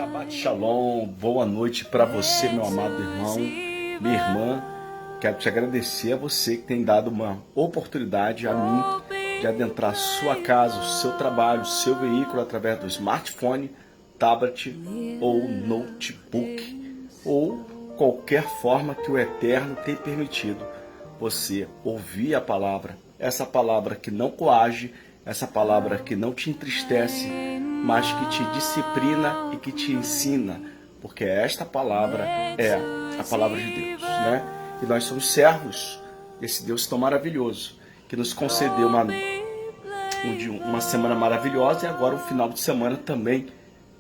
Shabbat Shalom, boa noite para você, meu amado irmão, minha irmã. Quero te agradecer a você que tem dado uma oportunidade a mim de adentrar sua casa, o seu trabalho, o seu veículo através do smartphone, tablet ou notebook ou qualquer forma que o Eterno tenha permitido você ouvir a palavra. Essa palavra que não coage, essa palavra que não te entristece, mas que te disciplina e que te ensina, porque esta palavra é a palavra de Deus, né? E nós somos servos desse Deus tão maravilhoso, que nos concedeu uma semana maravilhosa e agora um final de semana também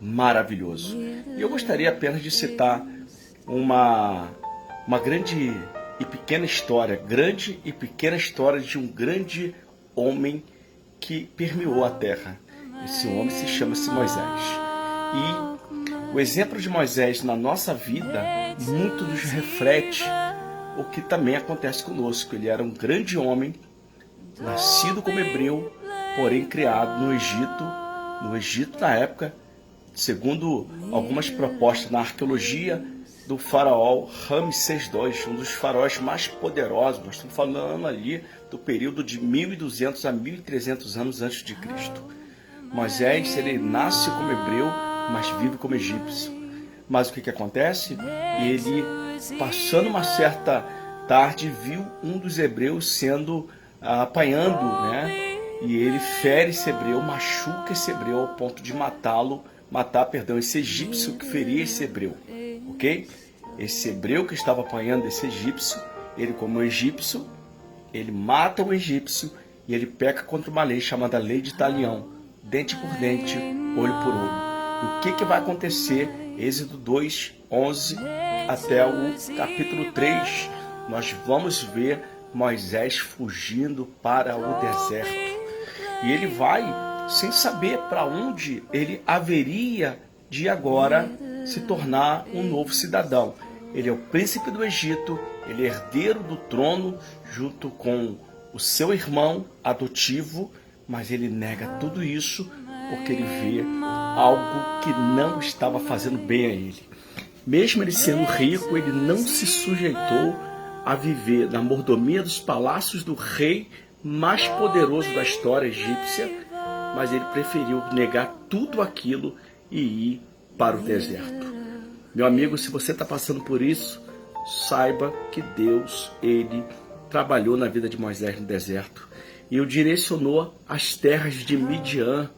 maravilhoso. E eu gostaria apenas de citar uma grande e pequena história de um grande homem que permeou a terra. Esse homem se chama-se Moisés. E o exemplo de Moisés na nossa vida muito nos reflete o que também acontece conosco. Ele era um grande homem, nascido como hebreu, porém criado no Egito. No Egito, na época, segundo algumas propostas na arqueologia, do faraó Ramsés II, um dos faraós mais poderosos. Nós estamos falando ali do período de 1.200 a 1.300 anos antes de Cristo. Moisés, ele nasce como hebreu, mas vive como egípcio. Mas o que acontece? Ele, passando uma certa tarde, viu um dos hebreus sendo apanhando, né? E ele fere esse hebreu, machuca esse hebreu ao ponto de matar esse egípcio que feria esse hebreu, ok? Esse hebreu que estava apanhando esse egípcio, ele como egípcio, ele mata o egípcio e ele peca contra uma lei chamada Lei de Talião, dente por dente, olho por olho. E o que vai acontecer? Êxodo 2, 11 até o capítulo 3, nós vamos ver Moisés fugindo para o deserto. E ele vai sem saber para onde ele haveria de agora se tornar um novo cidadão. Ele é o príncipe do Egito, ele é herdeiro do trono junto com o seu irmão adotivo, mas ele nega tudo isso porque ele vê algo que não estava fazendo bem a ele. Mesmo ele sendo rico, ele não se sujeitou a viver na mordomia dos palácios do rei mais poderoso da história egípcia, mas ele preferiu negar tudo aquilo e ir para o deserto. Meu amigo, se você está passando por isso, saiba que Deus, ele trabalhou na vida de Moisés no deserto e o direcionou às terras de Midian.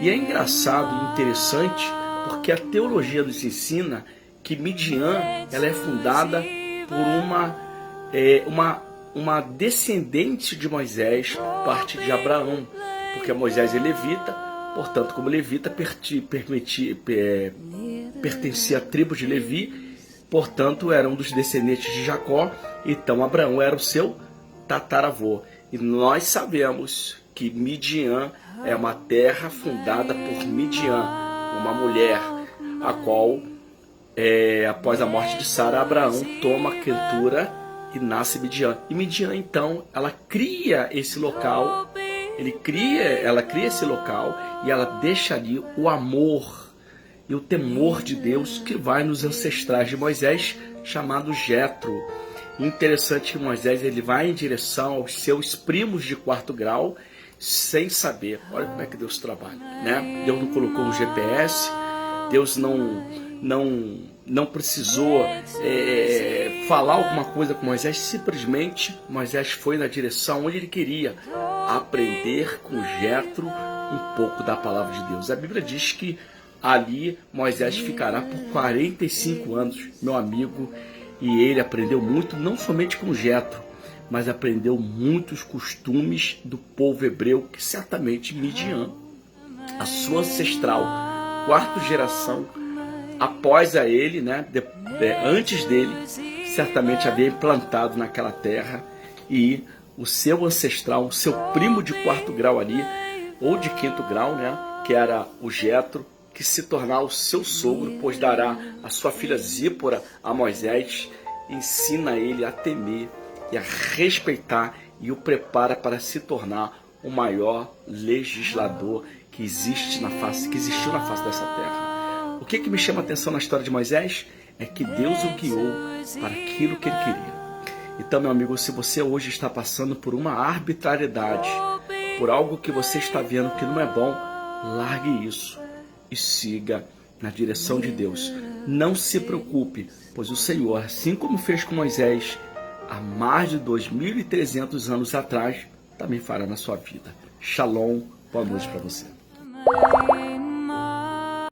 E é engraçado e interessante porque a teologia nos ensina que Midian ela é fundada por uma descendente de Moisés, parte de Abraão, porque Moisés é levita, portanto, como levita pertencia à tribo de Levi, portanto, era um dos descendentes de Jacó, então Abraão era o seu tataravô. E nós sabemos que Midian é uma terra fundada por Midian, uma mulher, a qual, após a morte de Sara, Abraão toma a quentura e nasce Midian. E Midian, então, ela cria esse local, ela cria esse local e ela deixa ali o amor e o temor de Deus que vai nos ancestrais de Moisés, chamado Jetro. Interessante que Moisés ele vai em direção aos seus primos de quarto grau, sem saber. Olha como é que Deus trabalha, né? Deus não colocou um GPS, Deus não precisou falar alguma coisa com Moisés, simplesmente Moisés foi na direção onde ele queria, aprender com Jetro um pouco da palavra de Deus. A Bíblia diz que ali Moisés ficará por 45 anos, meu amigo, e ele aprendeu muito, não somente com Jetro, mas aprendeu muitos costumes do povo hebreu, que certamente Midian, a sua ancestral, quarta geração, após a ele, né, antes dele, certamente havia implantado naquela terra, e o seu ancestral, o seu primo de quarto grau ali, ou de quinto grau, né, que era o Jetro, que se tornar o seu sogro, pois dará a sua filha Zípora a Moisés, ensina ele a temer e a respeitar e o prepara para se tornar o maior legislador que existiu na face dessa terra. O que me chama a atenção na história de Moisés é que Deus o guiou para aquilo que ele queria. Então, meu amigo, se você hoje está passando por uma arbitrariedade, por algo que você está vendo que não é bom, largue isso e siga na direção de Deus. Não se preocupe, pois o Senhor, assim como fez com Moisés há mais de 2.300 anos atrás, também fará na sua vida. Shalom, boa noite para você.